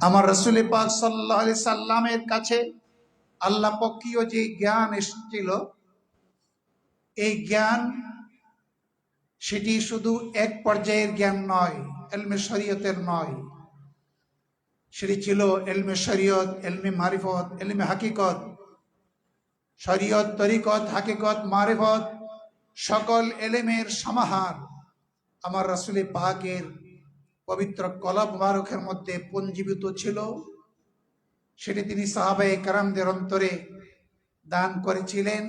আমার রাসূল পাক সাল্লাল্লাহু আলাইহি সাল্লামের কাছে আল্লাহ পক্ষীয় যে জ্ঞান এসেছিল, এই জ্ঞান সেটি শুধু এক পর্যায়ের জ্ঞান নয়, ইলমে শরীয়তের নয়। সেটি ছিল ইলমে শরীয়ত, ইলমে মারিফত, ইলমে হাকিকত। শরীয়ত, তরিকত, হাকিকত, মারিফত সকল ইলমের সমাহার আমার রাসূল পাকের পবিত্র কলব মুবারকের মধ্যে পুঞ্জীভূত ছিল। সেটি তিনি সাহাবায়ে কেরামদের অন্তরে দান করেছিলেন।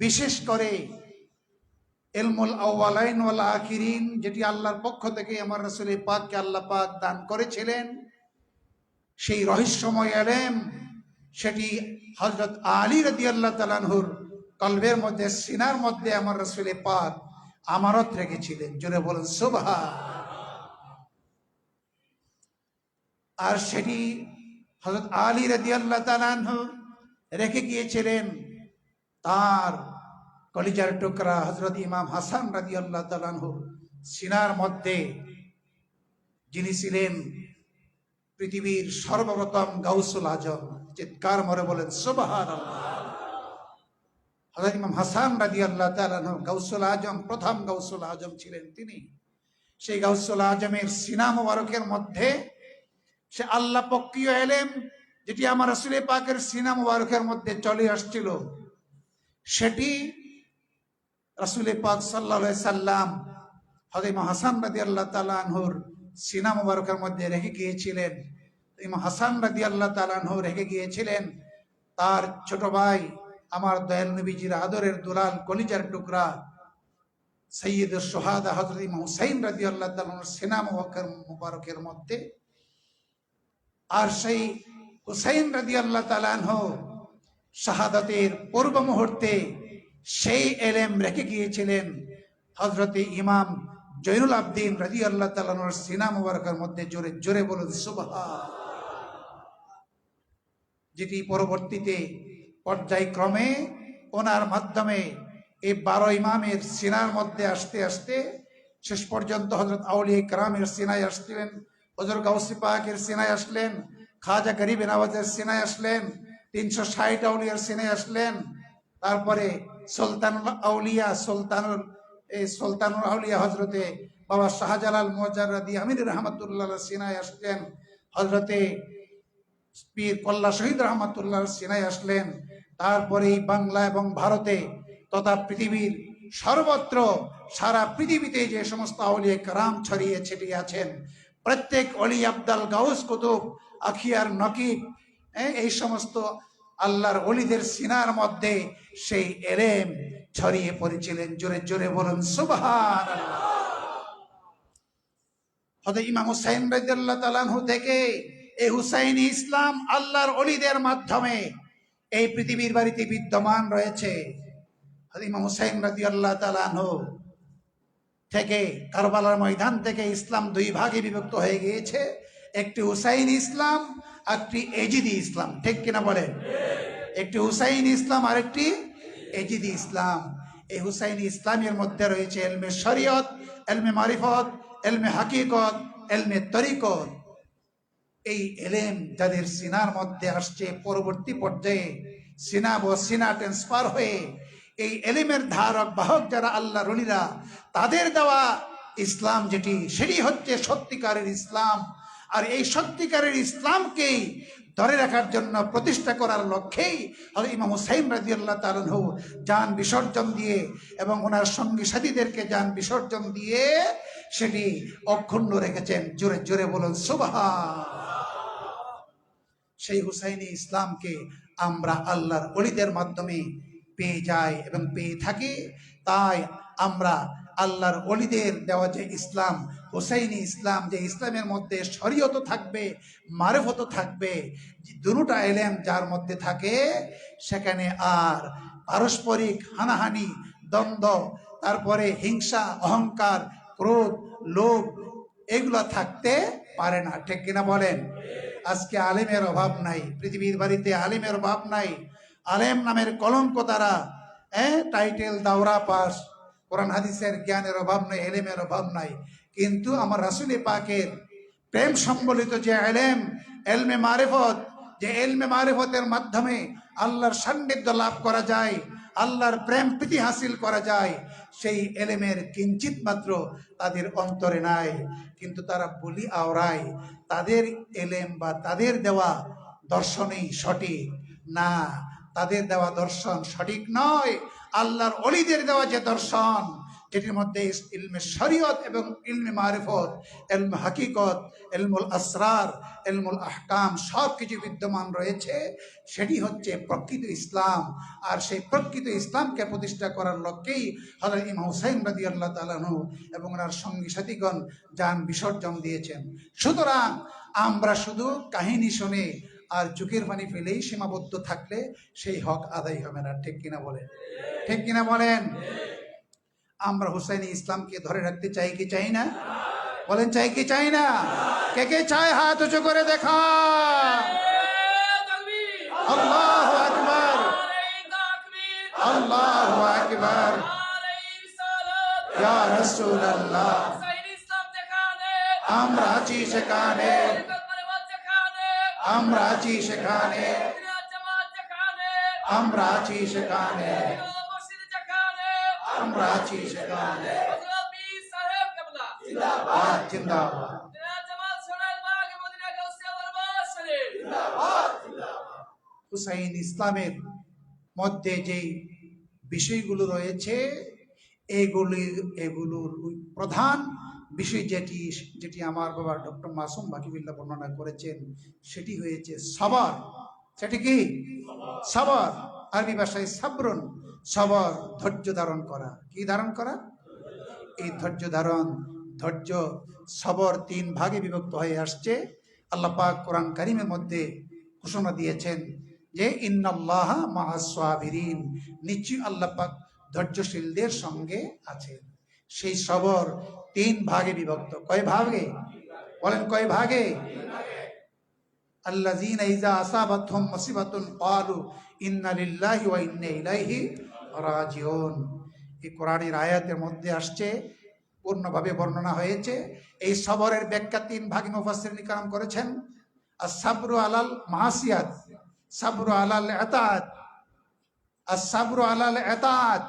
বিশেষ করে ইলমুল আউয়ালাইন ওয়াল আখিরিন, যেটি আল্লাহর পক্ষ থেকে আমার রাসূল পাককে আল্লাহ পাক দান করেছিলেন, সেই রহস্যময় ইলম সেটি হযরত আলী রাদিয়াল্লাহু তাআলা আনহুর কলবের মধ্যে, সিনার মধ্যে আমার রাসূল পাক আমানত রেখেছিলেন। জোরে বলেন সুবহান। আর সেটি হযরত আলী রাদিয়াল্লাহু তাআলা আনহু রেখে গিয়েছিলেন তার কলিজার টুকরা হযরত ইমাম হাসান রাদিয়াল্লাহু তাআলা আনহুর সিনার মধ্যে, যিনি ছিলেন পৃথিবীর সর্বপ্রথম গাউসুল আজম। চিৎকার মরে বলেন সুবহানাল্লাহ। হযরত ইমাম হাসান রাদিয়াল্লাহু তাআলা আনহু গাউসুল আজম, প্রথম গাউসুল আজম ছিলেন তিনি। সেই গাউসুল আজমের সিনা মুবারকের মধ্যে সে আল্লাহ পক্ষীয় ইলম, যেটি আমার রাসূল পাকের সিনা মুবারকের মধ্যে চলে আসছিল, সেটি রাসূল পাক সাল্লাল্লাহু আলাইহি সাল্লাম হযরত ইমাম হাসান রাদিয়াল্লাহু তাআলা আনহুর সিনা মুবারকের মধ্যে রেখে গিয়েছিলেন। ইমাম হাসান রাদিয়াল্লাহু তাআলা আনহু রেখে গিয়েছিলেন তার ছোট ভাই, আমার দয়াল নবীজির আদরের দুলাল কলিজার টুকরা সাইয়্যিদুশ শুহাদা হযরত ইমাম হুসাইন রাদিয়াল্লাহু তাআলা আনহুর সিনা মুবারকের মধ্যে। আর সেই হুসাইন রাদিয়াল্লাহু তাআলা আনহু শাহাদাতের পূর্ব মুহূর্তে সেই ইলম রেখে গিয়েছিলেন হযরত ইমাম জয়নুল আবদিন রাদিয়াল্লাহু তাআলা আনহুর সিনা মুবারকের মধ্যে। জোরে জোরে বলুন সুবহান। যেটি পরবর্তীতে পর্যায়ক্রমে ওনার মাধ্যমে এই 12 ইমামের সিনার মধ্যে আসতে আসতে শেষ পর্যন্ত হযরত আউলিয়া কেরামের সিনায় আসলেন, হযরত গাউসে পাকের সিনায় আসলেন, খাজা গরিবে নওয়াজের সিনায় আসলেন, 360 আউলিয়ার সিনায় আসলেন। তারপরে সুলতানুল আউলিয়া, সুলতানুল আউলিয়া হযরতে বাবা শাহজালাল মুজাররদি আমির রহমাতুল্লাহ সিনায় আসলেন, হযরতে পীর কল্লা শহীদ রহমাতুল্লাহ সিনায় আসলেন। তারপরে বাংলা এবং ভারতে তথা পৃথিবীর সর্বত্র, সারা পৃথিবীতে যে সমস্ত আউলিয়া কেরাম ছড়িয়ে ছিটিয়ে আছেন, প্রত্যেক অলি, আবদাল, গাউস, কুতুব, আখিয়ার, নকিব, এই সমস্ত আল্লাহর ওলিদের সিনার মধ্যে সেই ইলম ছড়িয়ে পড়েছিলেন। জোরে জোরে বলুন সুবহানাল্লাহ। হযরত ইমাম হুসাইন রাদিয়াল্লাহু তাআলা আনহু থেকে এই হুসাইনি ইসলাম আল্লাহর ওলিদের মাধ্যমে এই পৃথিবীর বাড়িতে বিদ্যমান রয়েছে। হযরত ইমাম হুসাইন রাদিয়াল্লাহু তাআলা আনহু থেকে, কারবালার ময়দান থেকে ইসলাম দুই ভাগে বিভক্ত হয়ে গিয়েছে, একটি হুসাইনি ইসলাম, একটি এজিদি ইসলাম। ঠিক কিনা বলেন? একটি হুসাইনি ইসলাম আর একটি এজিদি ইসলাম। এই হুসাইনি ইসলামের মধ্যে রয়েছে ইলমে শরীয়ত, ইলমে মারিফত, ইলমে হাকিকত, ইলমে তরিকত। এই ইলম যাদের সিনার মধ্যে আসছে, পরবর্তী পর্যায়ে সিনা ও সিনা ট্রান্সফার হয়ে এই ইলমের ধারক বাহক যারা আল্লাহর ওলিরা, তাদের দেওয়া ইসলাম যেটি, সেটি হচ্ছে সত্যিকারের ইসলাম। আর এই সত্যিকারের ইসলামকেই ধরে রাখার জন্য, প্রতিষ্ঠা করার লক্ষ্যেই হযরত ইমাম হুসাইন রাদিয়াল্লাহু তাআলা আনহু জান বিসর্জন দিয়ে এবং ওনার সঙ্গী সাথীদেরকে জান বিসর্জন দিয়ে সেটি অক্ষুণ্ণ রেখেছেন। জোরে জোরে বলুন সুবহান। সেই হুসাইনি ইসলামকে আমরা আল্লাহর ওলিদের মাধ্যমে পেয়ে যাই এবং পেয়ে থাকি। তাই আমরা আল্লাহর ওলিদের দেওয়া যে ইসলাম, হুসাইনি ইসলাম, যে ইসলামের মধ্যে শরীয়ত থাকবে, মারিফত থাকবে, দুটোটা ইলম যার মধ্যে থাকে, সেখানে আর পারস্পরিক হানাহানি, দ্বন্দ্ব, তারপরে হিংসা, অহংকার, ক্রোধ, লোভ, এগুলো থাকতে পারে না। ঠিক কিনা বলেন? আজকে আলেমের অভাব নাই, পৃথিবীর বাড়িতে আলেমের অভাব নাই। আলেম নামের কলঙ্ক তারা, টাইটেল, দাওরা পাস, কোরআন হাদিসের জ্ঞানের অভাব নাই, ইলমের অভাব নাই। কিন্তু আমার রাসূল পাকের প্রেম সম্বলিত যে এলেম, এলমে মারিফত, যে এলমে মারিফতের মাধ্যমে আল্লাহর সান্নিধ্য লাভ করা যায়, আল্লাহর প্রেম প্রীতি হাসিল করা যায়, সেই এলেমের কিঞ্চিত মাত্র তাদের অন্তরে নাই। কিন্তু তারা বলি আওড়ায় তাদের এলেম বা তাদের দেওয়া দর্শনই সঠিক। না, তাদের দেওয়া দর্শন সঠিক নয়। আল্লাহর অলিদের দেওয়া যে দর্শন, যেটির মধ্যে ইলমে শরীয়ত এবং ইলমে মারিফত, ইলমে হাকিকত, ইলমুল আসরার, ইলমুল আহকাম সব কিছু বিদ্যমান রয়েছে, সেটি হচ্ছে প্রকৃত ইসলাম। আর সেই প্রকৃত ইসলামকে প্রতিষ্ঠা করার লক্ষ্যেই হযরত ইমাম হুসাইন রাদিয়াল্লাহু তাআলা আনহু এবং ওনার সঙ্গী সাথীগণ জান বিসর্জন দিয়েছেন। সুতরাং আমরা শুধু কাহিনী শুনে আর চোখের পানি ফেলেই সীমাবদ্ধ থাকলে সেই হক আদায় হবে না। ঠিক কিনা বলেন? ঠিক কিনা বলেন? আমরা হুসাইনি ইসলামকে ধরে রাখতে চাই কি চাই না? বলেন চাই কি চাই না? কে কে চায় হাত উঁচু করে দেখা। আল্লাহু আকবার, আল্লাহু আকবার, ইয়া রাসূলুল্লাহ। আমরা আছি সেখানে, আমরা আছি সেখানে, আমরা আছি সেখানে, আমরা আছি সেখানে। জিন্দাবাদ, জিন্দাবাদ। হুসাইন ইসলামের মধ্যে যে বিষয়গুলো রয়েছে, এগুলোর প্রধান বিষয় যেটি আমার বাবা ডক্টর মাসুম বাকিবিল্লাহ বর্ণনা করেছেন, সেটি হয়েছে সবর। সেটি কি? সবর। আরবি ভাষায় সাবরুন, সবর, ধৈর্য ধারণ করা। কি ধারণ করা? এই ধৈর্য ধারণ, ধৈর্য, সবর তিন ভাগে বিভক্ত হয়ে আসছে। আল্লাহ পাক কোরআন কারীমের মধ্যে ঘোষণা দিয়েছেন যে ইন্নাল্লাহা মাআস সাবিরিন, নিশ্চয়ই আল্লাহ পাক ধৈর্যশীলদের সঙ্গে আছেন। সেই সবর তিন ভাগে বিভক্ত। কয় ভাগে? বলেন কয় ভাগে? আল্লাযীনা ইযা আসাবাতহুম মুসিবাতুন ক্বালু ইন্না লিল্লাহি ওয়া ইন্না ইলাইহি রাজিউন। এই কোরআনের আয়াতের মধ্যে আসছে, পূর্ণভাবে বর্ণনা হয়েছে। এই সবরের ব্যাখ্যা তিন ভাগে মুফাসসিরিন কিরাম করেছেন। আস-সাবরু আলাল মাসিয়াত, সাবরু আলাল ইতাআত। আস-সাবরু আলাল ইতাআত,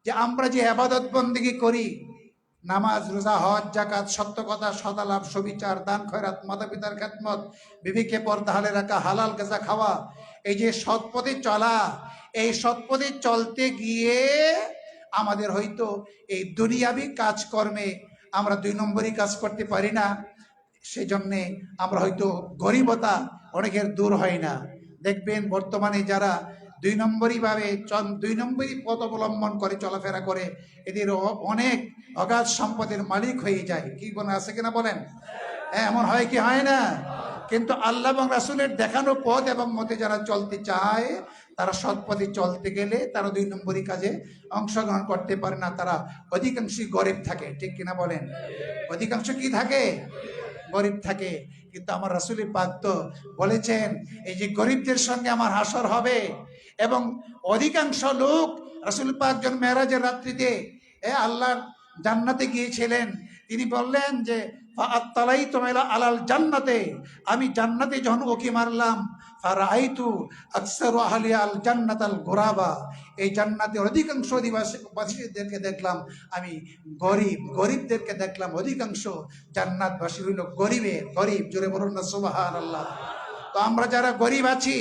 যে আমরা যে ইবাদত বন্দেগী করি, নামাজ, রোজা, হজ, যাকাত, সত্য কথা, সদালাপ, সবিচার, দান, খয়রাত, মাতা পিতার খেদমত, বিবিকে পর্দা হালে রাখা, হালাল গাজা খাওয়া, এই যে সৎপথে চলা, এই সৎপথে চলতে গিয়ে আমাদের হয়তো এই দুনিয়াবি কাজকর্মে আমরা দুই নম্বরই কাজ করতে পারি না। সেই জন্যে আমরা হয়তো গরিবতা অনেকের দূর হয় না। দেখবেন বর্তমানে যারা দুই নম্বরই পথ অবলম্বন করে চলাফেরা করে, এদের অনেক অগাধ সম্পদের মালিক হয়ে যায়। কি বলে, আছে কিনা বলেন? হ্যাঁ, এমন হয় কি হয় না? কিন্তু আল্লাহ এবং রাসূলের দেখানো পথ এবং মতে যারা চলতে চায়, তারা সৎ পথে চলতে গেলে তারা দুই নম্বরই কাজে অংশগ্রহণ করতে পারে না। তারা অধিকাংশই গরিব থাকে। ঠিক কিনা বলেন? অধিকাংশ কি থাকে? গরিব থাকে। কিন্তু আমার রাসূল পাক তো বলেছেন, এই যে গরিবদের সঙ্গে আমার হাসর হবে। এবং অধিকাংশ লোক, রাসূল পাক যখন মেরাজের রাত্রিতে আল্লাহর জান্নাতে গিয়েছিলেন, তিনি বললেন যে ফাআত্তালাইতু আলাল জান্নাতে, আমি জান্নাতে যখন ওকে মারলাম, ফারাআইতু আকসারু আহলি আল জান্নাতাল গুরাবা, এই জান্নাতের অধিকাংশ অধিবাসীদেরকে দেখলাম আমি গরিবদেরকে দেখলাম। অধিকাংশ জান্নাতবাসী হইল গরিব। জোরে বলুন না সুবহানাল্লাহ। তো আমরা যারা গরিব আছি,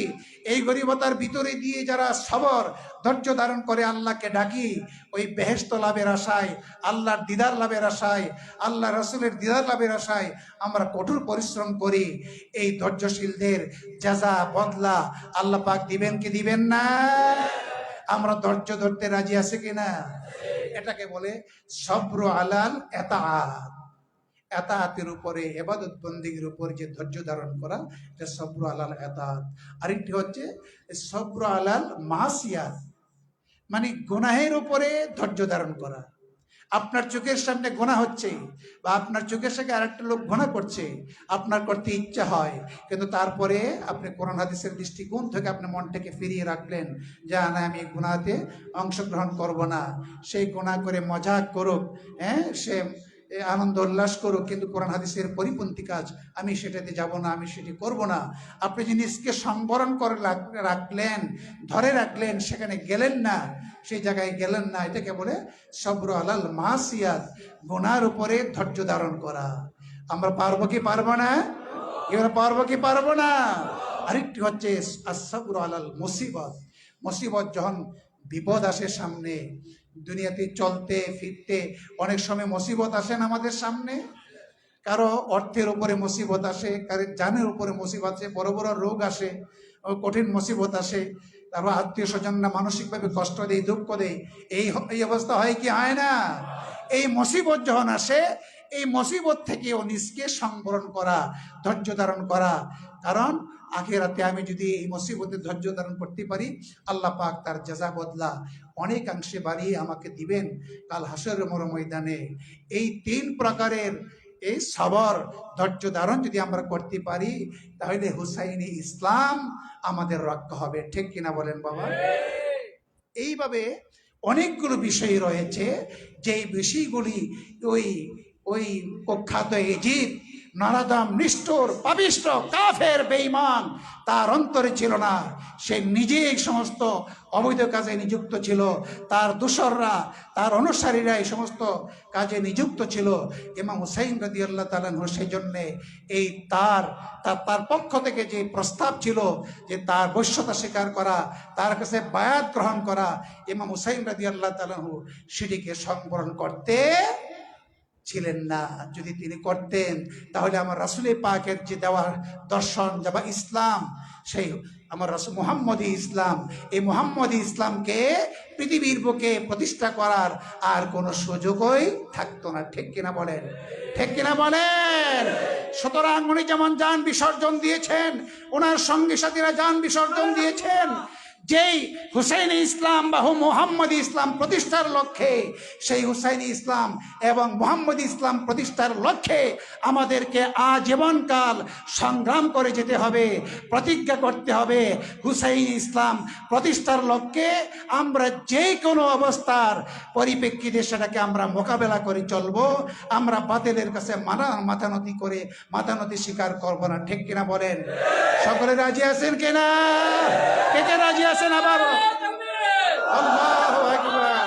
এই গরিবতার ভিতরে দিয়ে যারা সবর, ধৈর্য ধারণ করে আল্লাহকে ডাকি, ওই বেহেশত লাভের আশায়, আল্লাহর দিদার লাভের আশায়, আল্লাহ রাসূলের দিদার লাভের আশায় আমরা কঠোর পরিশ্রম করি। এই ধৈর্যশীলদের জাযা, বদলা আল্লাহ পাক দিবেন কি দিবেন না? আমরা ধৈর্য ধরতে রাজি আছি কিনা? এটাকে বলে সবরু আলাল ইতাআত। এতাআতের উপরে, ইবাদত বন্দেগীর উপর যে ধৈর্য ধারণ করা, এটা সবরু আলাল ইতাআত। আরেকটি হচ্ছে সবরু আলাল মাসিয়াত, মানে গুনাহের উপরে ধৈর্য ধারণ করা। আপনার চোখের সামনে গুনাহ হচ্ছে, বা আপনার চোখের সামনে আরেকটা লোক গুনাহ করছে, আপনার করতে ইচ্ছা হয়, কিন্তু তারপরে আপনি কোরআন হাদিসের দৃষ্টিকোণ থেকে আপনি মনটাকে ফিরিয়ে রাখলেন যে না, আমি গুনাহতে অংশগ্রহণ করব না। সেই গুনাহ করে মজাক করুক, সে আনন্দ উল্লাস করুক, কিন্তু কোরআন হাদিসের পরিপন্থী কাজ আমি সেটাতে যাব না, আমি সেটি করব না। আপনি জিনিসকে সংবরণ করে রাখলেন, ধরে রাখলেন, সেখানে গেলেন না, সেই জায়গায় গেলেন না, এটাকে বলে সবর আলাল মাসিয়াত, গুনার উপরে ধৈর্য ধারণ করা। আমরা পারবো কি পারবো না? এবার পারবো কি পারবো না? আরেকটি হচ্ছে আসসাবর আলাল মুসিবত। মুসিবত যখন বিপদ আসে সামনে, দুনিয়াতে চলতে ফিরতে অনেক সময় মুসিবত আসেন আমাদের সামনে। কারো অর্থের উপরে মুসিবত আসে, কারো জানের উপরে মুসিবত আসে, বড় বড় রোগ আসে, কঠিন মুসিবত আসে, তারপর আত্মীয় স্বজনরা মানসিকভাবে কষ্ট দেয়, দুঃখ দেয়। এই অবস্থা হয় কি হয় না? এই মুসিবত যখন আসে, এই মুসিবত থেকেও নিজকে সংবরণ করা, ধৈর্য ধারণ করা। কারণ আখিরাতে আমি যদি এই মুসিবতে ধৈর্য ধারণ করতে পারি, আল্লাহ পাক তার জাযা বদলা অনেকাংশে বাড়িয়ে আমাকে দিবেন কাল হাসরের ময়দানে। এই 3 প্রকারের এই সবর, ধৈর্য ধারণ যদি আমরা করতে পারি, তাহলে হুসাইনি ইসলাম আমাদের রক্ষা হবে। ঠিক কিনা বলেন বাবা? এইভাবে অনেকগুলো বিষয় রয়েছে, যেই বিষয়গুলি ওই ওই কুখ্যাত এজিদ, নরাধম, নিষ্ঠুর, পাপিষ্ঠ, কাফের, বেঈমান, তার অন্তরে ছিল না। সে নিজেই সমস্ত অবৈধ কাজে নিযুক্ত ছিল, তার দোসররা, তার অনুসারীরা এই সমস্ত কাজে নিযুক্ত ছিল। ইমাম হুসাইন রাদিয়াল্লাহু তাআলা আনহু সেই জন্যে এই তার পক্ষ থেকে যে প্রস্তাব ছিল যে তার বৈশ্যতা স্বীকার করা, তার কাছে বায়াত গ্রহণ করা, ইমাম হুসাইন রাদিয়াল্লাহু তাআলা আনহু সেটিকে সংবরণ করতে ছিলেন না। যদি তিনি করতেন, তাহলে আমার রাসূল পাকের যে দেওয়া দর্শন বা ইসলাম, সেই আমার রাসূল মুহাম্মদী ইসলাম, এই মুহাম্মদী ইসলামকে পৃথিবীর বুকে প্রতিষ্ঠা করার আর কোনো সুযোগই থাকতো না। ঠিক কিনা বলেন? ঠিক কিনা বলেন? সুতরাং উনি যেমন জান বিসর্জন দিয়েছেন, ওনার সঙ্গী সাথীরা জান বিসর্জন দিয়েছেন, যেই হুসাইনি ইসলাম বা মুহাম্মদী ইসলাম প্রতিষ্ঠার লক্ষ্যে, সেই হুসাইনি ইসলাম এবং মুহাম্মদী ইসলাম প্রতিষ্ঠার লক্ষ্যে আমাদেরকে আজীবনকাল সংগ্রাম করে যেতে হবে, প্রতিজ্ঞা করতে হবে। হুসাইনি ইসলাম প্রতিষ্ঠার লক্ষ্যে আমরা যে কোনো অবস্থার পরিপ্রেক্ষিতে সেটাকে আমরা মোকাবেলা করে চলব। আমরা বাতিলের কাছে মাথা নতি স্বীকার করবো না। ঠিক কিনা বলেন? সকলে রাজি আছেন কিনা? কে কে রাজি আছেন? আবার আল্লাহু আকবার,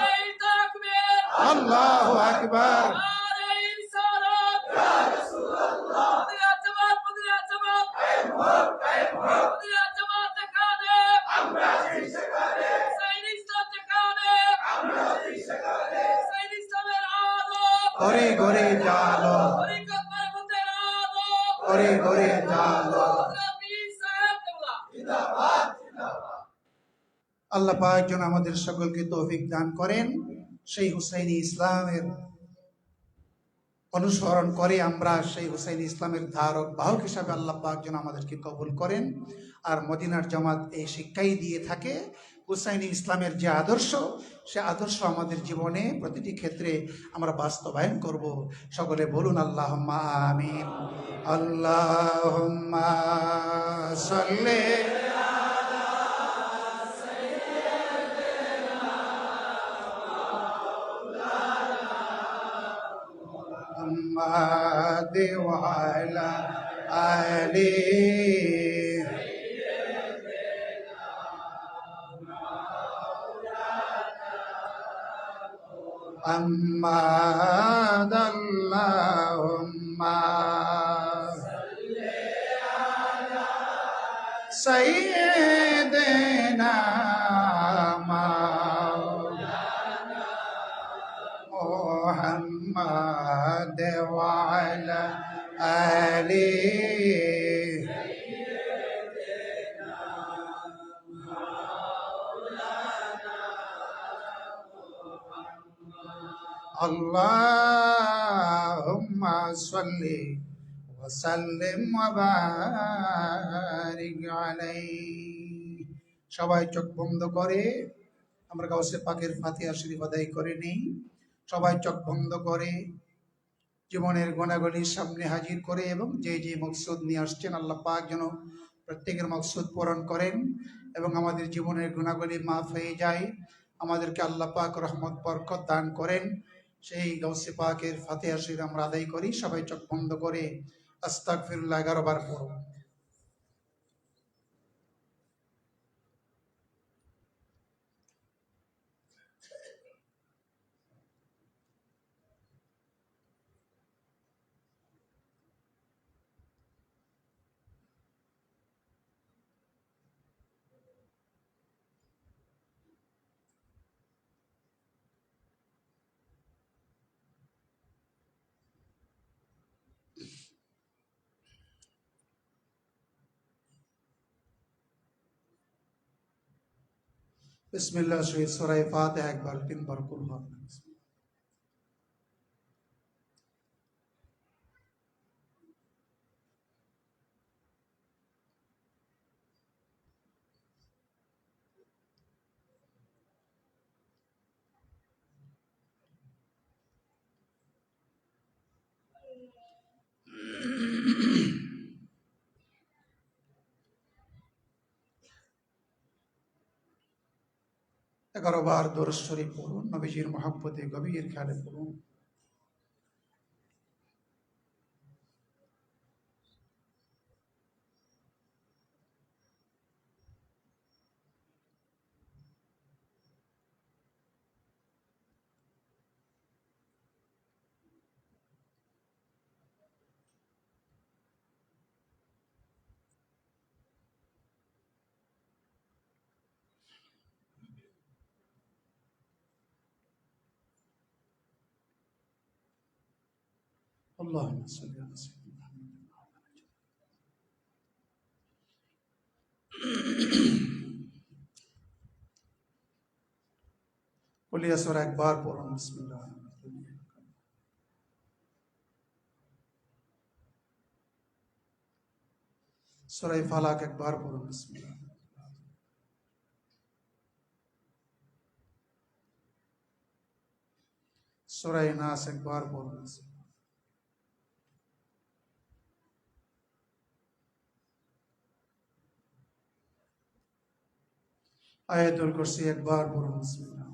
আল্লাহু আকবার। ঘরে ঘরে জালো, ঘরে ঘরে জালো। আল্লাহ পাক যেন আমাদের সকলকে তৌফিক দান করেন, সেই হুসাইনি ইসলামের অনুসরণ করে আমরা সেই হুসাইনি ইসলামের ধারক বাহক হিসাবে আল্লাহ পাক যেন আমাদেরকে কবুল করেন। আর মদিনার জামাত এই শিক্ষাই দিয়ে থাকে, হুসাইনি ইসলামের যে আদর্শ, সে আদর্শ আমাদের জীবনে প্রতিটি ক্ষেত্রে আমরা বাস্তবায়ন করব। সকলে বলুন আল্লাহুম্মা আমিন। আল্লাহুম্মা সাল্লি محمد وعلى آله محمد اللهم سيدنا محمد وعلى آله اللهم صل وسلم وبارك عليه। সবাই চোখ বন্ধ করে আমরা গাউসে পাকের ফাতিহা শরীফ আদায় করে নেই। সবাই চোখ বন্ধ করে জীবনের গুণাগুলির সামনে হাজির করে এবং যে যে মকসুদ নিয়ে আসছেন আল্লাহ পাক যেন প্রত্যেকের মকসুদ পূরণ করেন এবং আমাদের জীবনের গুণাগুলি মাফ হয়ে যায়। আমাদেরকে আল্লাহ পাক রহমত বরকত দান করেন। সেই গাউসে পাকের ফাতিহা শরীফ আমরা আদায় করি। সবাই চোখ বন্ধ করে আস্তাগফিরুল্লাহ 11 বার পড়ো। বিসমিল্লাহ শরীফ সূরা ফাতিহা একবার, 3 বার কুল আল্লাহু। এগারো বার দরুদ শরীফ পড়ুন, নবীজির মহব্বতে গভীর খেয়ালে পড়ুন। আল্লাহুম্মা সাল্লি আলা সাইয়্যিদিনা মুহাম্মাদ। কুলিয়া সূরা একবার পড়ুন। বিসমিল্লাহ। সূরা ফালাক একবার পড়ুন। বিসমিল্লাহ। সূরা নাস একবার পড়ুন। আয়াতুল কুরসি একবার পড়ুন। বিসমিল্লাহ।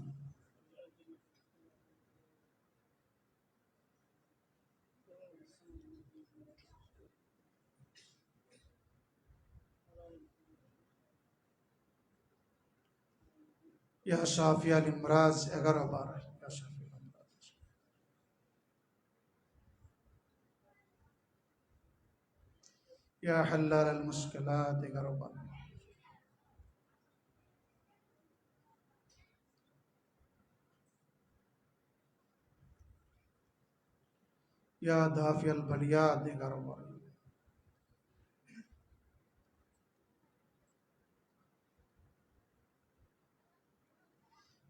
ইয়া শাফিয়াল ইমরাজ 11 বার। ইয়া শাফিয়াল ইমরাজ। ইয়া হাল্লাল আল মুশকিলাত 11 বার। ইয়া দাফিয়াল বালিয়াত 11 বার।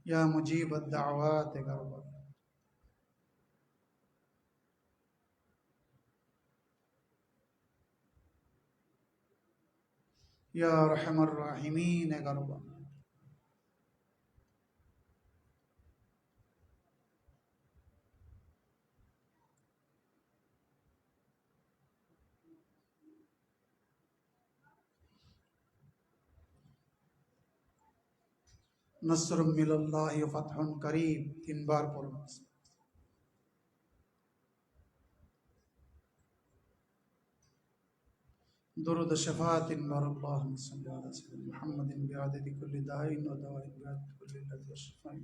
ইয়া মুজিব আদ-দাওয়াত 11 বার। ইয়া আরহামার রাহিমিন 11 বার। নসরুম মিনাল্লাহি ওয়া ফাতহুন করিব 3 বার পড়ুন। درود الشفاعة بار اللهم صل على سيدنا محمد بعدد كل داء ودواء بعدد كل علة والشفاء.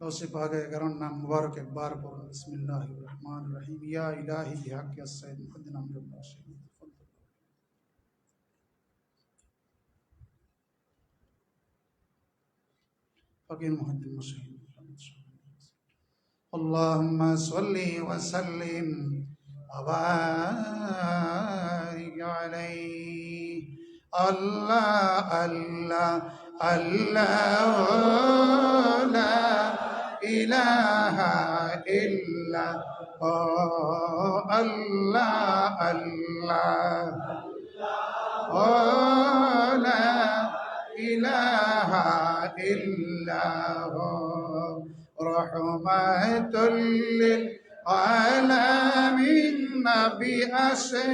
توصيف آگے کرن نام مبارک ایک بار پڑھو. بسم اللہ الرحمن الرحیم. یا الہی بحق السید محمد امر الباشر. فقیر محمد المشہید. اللهم صل وسلم وبارك عليه. الله الله الله لا إله إلا الله الله لا إله إلا هو رحمة للعالمين بأسه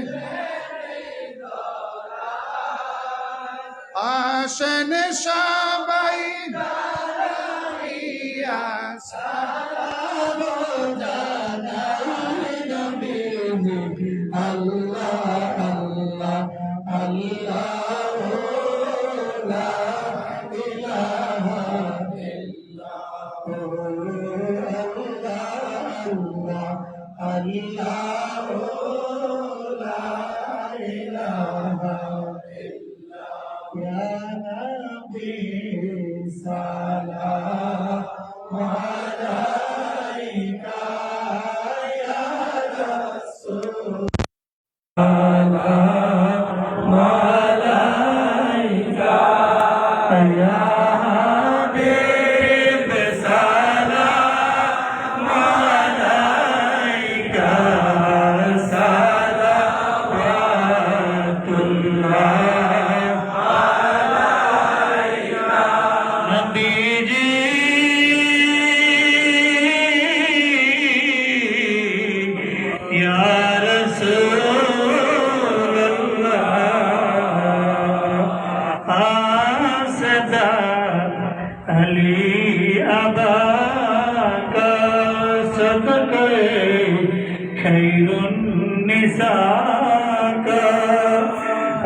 আসেন সবাই দাঁড়াইয়া সালাম জানাই নবীজি আল্লাহ আল্লাহ আল্লাহ লা ইলাহা ইল্লাল্লাহ লা ইলাহা ইয়া নবী সালাম আলাইকা ইয়া রাসূল সালাম আলাইকা ইয়া হাবিব সালাম আলাইকা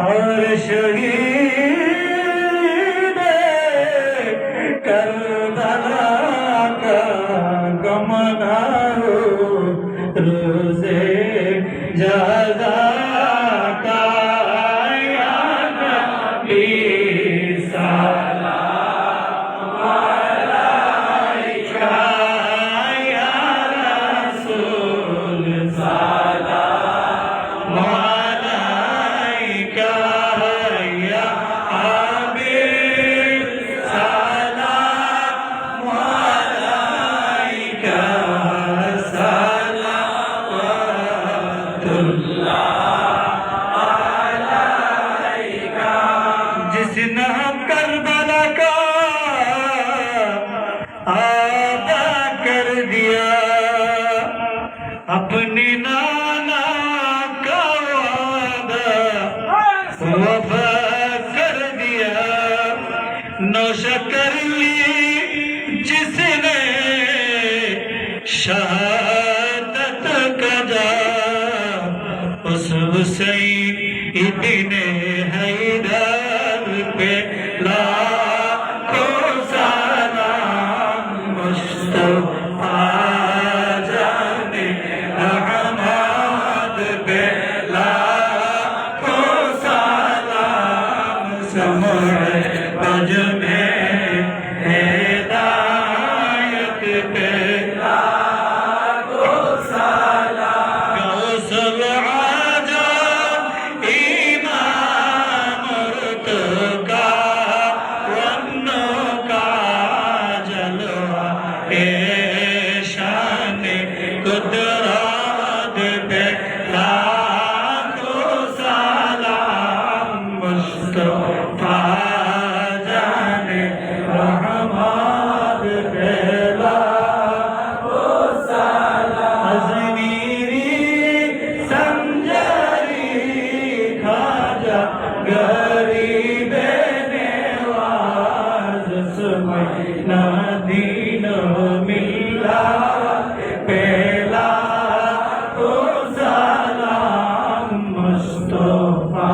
और शहीद करबला का गमनारो रोज़े जादा का या नबी सलाम अलैका या रसूल सलाम अलैका या हबीब सलाम अलैका जिसने करबला का आदा कर दिया अपने नाना का वादा वफा कर दिया नौश कर ली जिसने शहादत कदा उस हुसैन इतने हैदर पे लाखों सलाम मुस्तफा जाने रहमत पे लाखों सलाम समय बज में हिदायत पे लाखों सलाम गौसल आजम इमाम मुर्तका वन्नो का जलवा शान कुदरत पे लाखों सलाम मुस्तफा जाने रहमत पे लाखों सलाम अज़मीरी संजरी खाजा गरीब नेवाज समय दीनो मिला पेला को सलाम मुस्तफा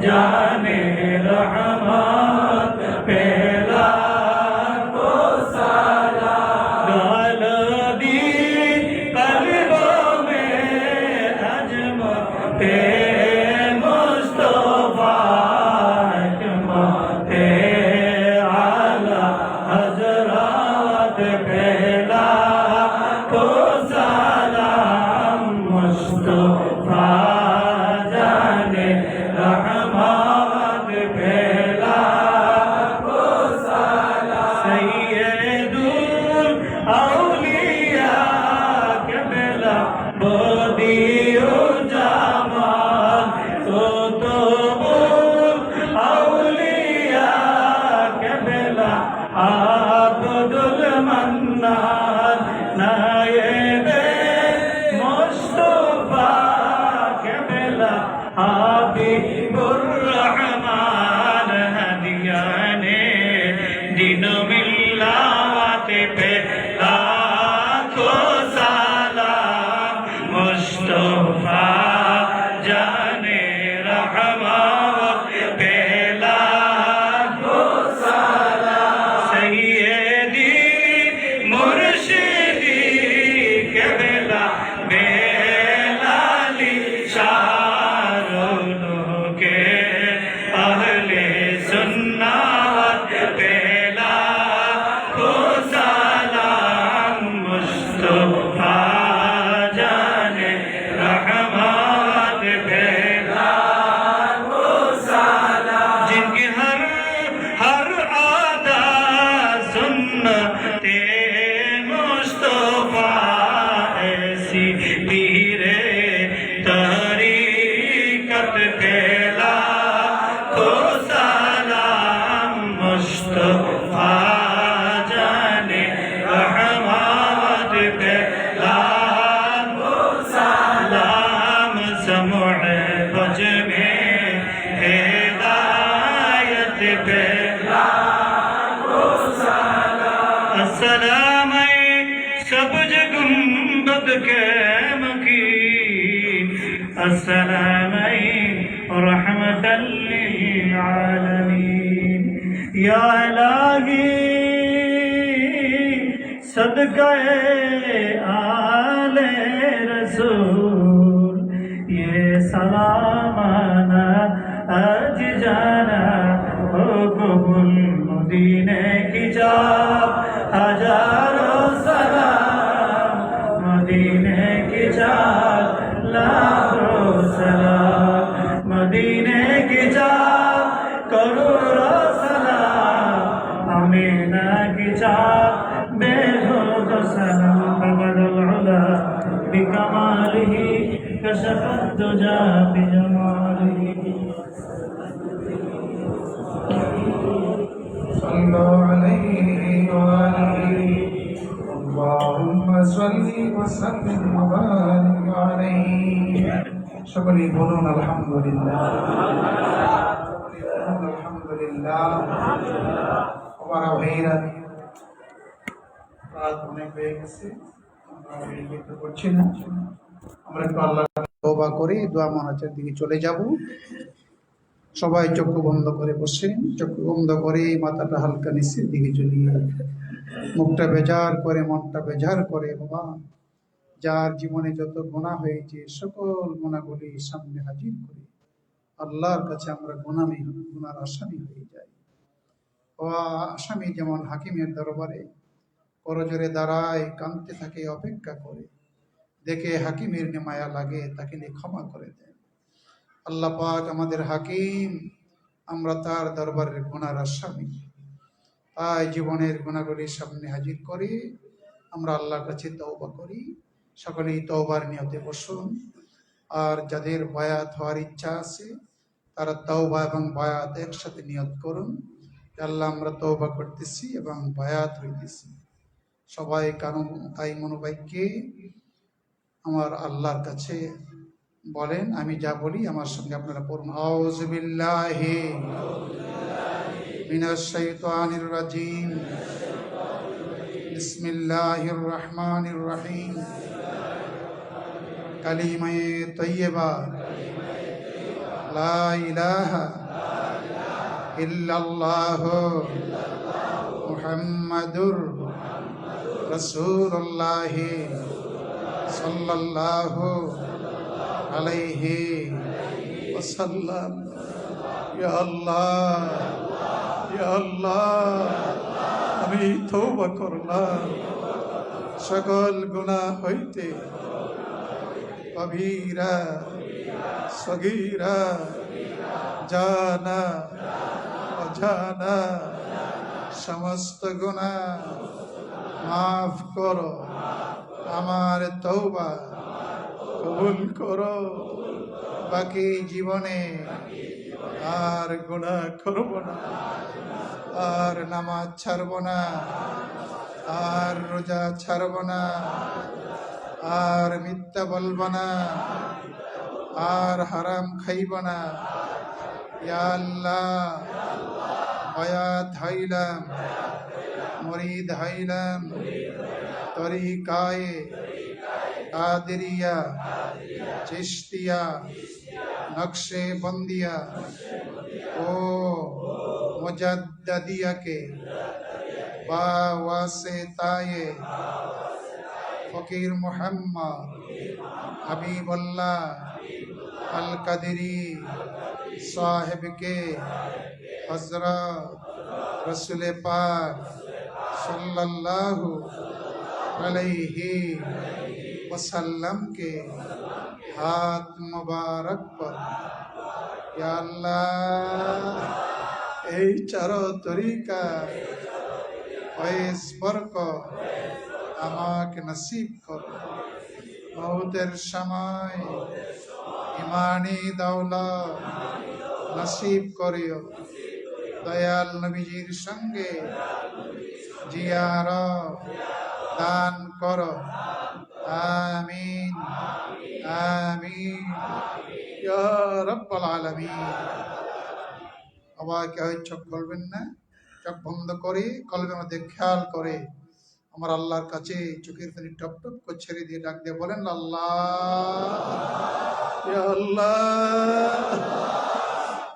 जाने रहमत पेला को सलाम गालबी कल्बों में अजमते मुस्तफा अजमते आला हजरत पहला को सलाम मुस्तफा जाने रहमत पहला को सलाम सैयदुल औलिया के बेला बदियो जमाल तो औलिया के बेला आब्दुल मन्नान नायबे मुस्तफा के बेला हबीबुर रहमान मुस्तफा जाने रहमत पेला को साला सैयदी मुर्शिदी केबला बेलाली शारों के अहले सुन्नत पेला को सलाम मुस्तफा जाने रहमत पेला को सलाम जिनकी हर हर आदा सुन्नते मुस्तफा ऐसी पीरे तरीकत पेला को सलाम मुस्तफा जाने रहमत पेला को सलाम समूह बज में हिदायत पेला को सलाम अस्सलाम सबज गुंबद के मकीन अस्सलाम रहमतल लिल आलमीन या इलाही सदक़े आले रसूल ये सलामाना आज जाना हो कबूल मदीने की जाब हजारों सलाम मदीने की जाब लाखों सलाम मदीने की जाब करोड़ों सलाम अमीना की जाब बेहद सलाम बदल उला बिकमालिही कशफत दुजा बिजमालिही صلوا عليه وآله اللهم صل وسلم وبارك عليه সকলে বলুন আলহামদুলিল্লাহ আলহামদুলিল্লাহ আমার ভাইরা রাত অনেক হয়ে গেছে আমরা বিরত করছি না আমরা একটু আল্লাহ তওবা করে দোয়া মোনাজাতের দিকে চলে যাব সবাই চক্ষু বন্ধ করে বসেন চক্ষু বন্ধ করে মাথাটা হালকা নিচের দিকে ঝুলিয়ে মুখটা বেজার করে মনটা বেজার করে বাবা যার জীবনে যত গুনাহ হয়েছে সকল গুনাহগুলি সামনে হাজির করে আল্লাহর কাছে আমরা গুনার আসামি হয়ে যাই ও আসামি যেমন হাকিমের দরবারে করজোরে দাঁড়ায় কাঁদতে থাকে অপেক্ষা করে দেখে হাকিমের মায়া লাগে তাকে নিয়ে ক্ষমা করে দেয় আল্লাহ পাক আমাদের হাকিম আমরা তার দরবারের গুনার আসামি তাই জীবনের গুনাহগুলি সামনে হাজির করে আমরা আল্লাহর কাছে তওবা করি সকলেই তওবার নিয়তে বসুন আর যাদের বায়াত হওয়ার ইচ্ছা আছে তারা তওবা এবং বায়াত একসাথে নিয়ত করুন আল্লাহ আমরা তওবা করতেছি এবং বায়াত হইতেছি সবাই কারণ তাই মনোবাক্যে আমার আল্লাহর কাছে বলেন আমি যা বলি আমার সঙ্গে আপনারা পড়ুন আউযু বিল্লাহি মিনাশ শাইতানির রাজিম বিসমিল্লাহির রহমানির রহিম কালিমায়ে তাইয়্যিবা লা ইলাহা ইল্লাল্লাহ মুহাম্মাদুর রাসূলুল্লাহ সাল্লাল্লাহু আলাইহি ওয়াসাল্লাম ইয়া আল্লাহ ইয়া আল্লাহ আমি তওবা করলাম সকল গুনাহ হইতে কবিরা সগীরা জানা অজানা সমস্ত গুনাহ মাফ করো আমার তওবা কবুল করো বাকি জীবনে আর গুনাহ করব না আর নামাজ ছাড়ব না আর রোজা ছাড়ব না আর মিথ্যা বলব না আর হারাম খাইব না ইয়া আল্লাহ বায়াত হইলাম মুরিদ হইলাম তরিকায়ে কাদেরিয়া, চিশতিয়া, নকশে বন্দিয়া ও মুজাদ্দিদিয়াকে বা ওয়াসিতায়ে ফকির মুহাম্মদ হাবিবুল্লাহ আল কাদেরি সাহেবকে হযরত রসুল পাক সাল্লাল্লাহু আলাইহি ওয়াসাল্লাম के हाथ मुबारक पर या अल्लाह এই চারো তরিকা ফয়েজ বরকত আমাকে নসিব করো। মৌতের সময় ইমানি দৌলত নসিব করিও। দয়াল নবীজির সঙ্গে জিয়ারত দান করো। আমিন আমিন ইয়া রাব্বাল আলামিন। আবার কেউ চোখ খুলবেন না, চোখ বন্ধ করে কলবের মধ্যে খেয়াল করে আমার আল্লাহর কাছে চোখের পানি টপ টপ করে ছেড়ে দিয়ে ডাক দিয়ে বলেন আল্লাহ, ইয়া আল্লাহ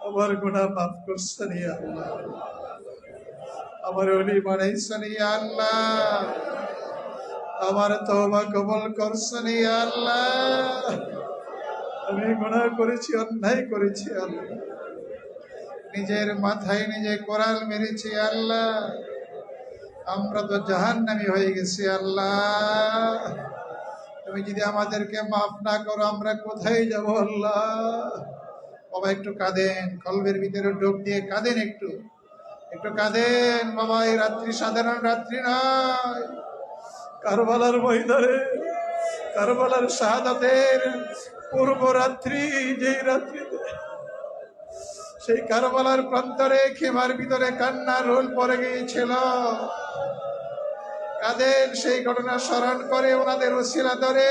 আমার গুনাহ মাফ করছেন ইয়া আল্লাহ, আমার ওলি বানাইছেন ইয়া আল্লাহ, আমার তওবা কবুল করছেন ইয়া আল্লাহ। আমি গুনাহ করেছি, অন্যায় করেছি আল্লাহ, নিজের মাথায় নিজে কোরাল মেরেছি আল্লাহ, আমরা তো জাহান্নামী হয়ে গেছি আল্লাহ। তুমি যদি আমাদেরকে মাফ না করো আমরা কোথায় যাব আল্লাহ। বাবা একটু কাঁদেন, কলবের ভিতরে ডুব দিয়ে কাঁদেন, একটু একটু কাঁদেন বাবা। এই রাত্রি সাধারণ রাত্রি নয়, কারবালার ময়দানে কারবালার শাহাদাতের পূর্ব রাত্রি, যেই রাত্রিতে সেই কারবালার প্রান্তরে খেমার ভিতরে কান্নার রোল পড়ে গিয়েছিল। কাদের সেই ঘটনা স্মরণ করে ওনাদের ওসিলা ধরে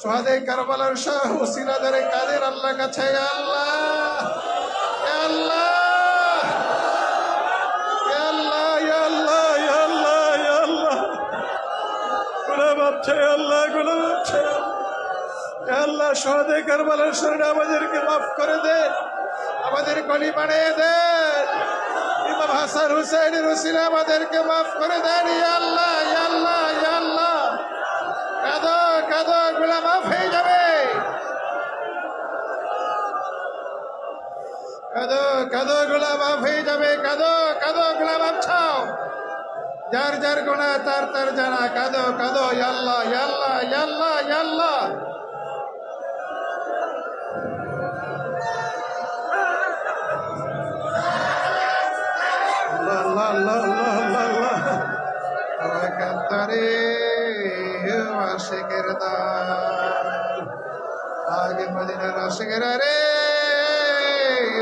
সোহাদে কারবালার শাহ ওসিলা ধরে কাদের আল্লাহ কাছে আল্লাহ আল্লাহ আল্লাহ আল্লাহ আল্লাহ আল্লাহ গুনাহ মাফ চাই আল্লাহ, গুনাহ মাফ চাই আল্লাহ। সোহাদে কারবালার শরীরে আমাদেরকে মাফ করে দে, আমাদের কলি বানিয়ে দেন। ইমাম হাসান হুসাইনের ওসিলা আমাদেরকে মাফ করে দেন ইয়া আল্লাহ ইয়া আল্লাহ ইয়া আল্লাহ। কাঁদো কাঁদো, গুনাহ মাফ হয়ে যাবে। কাঁদো কাঁদো, গুনাহ মাফ হয়ে যাবে। কাঁদো কাঁদো, গুনাহ মাফ চাও। যার যার গুনাহ তার তার জানা। কাঁদো কাঁদো ইয়া আল্লাহ ইয়া আল্লাহ ইয়া আল্লাহ ইয়া আল্লাহ। आगे मदीना आशिक़ रे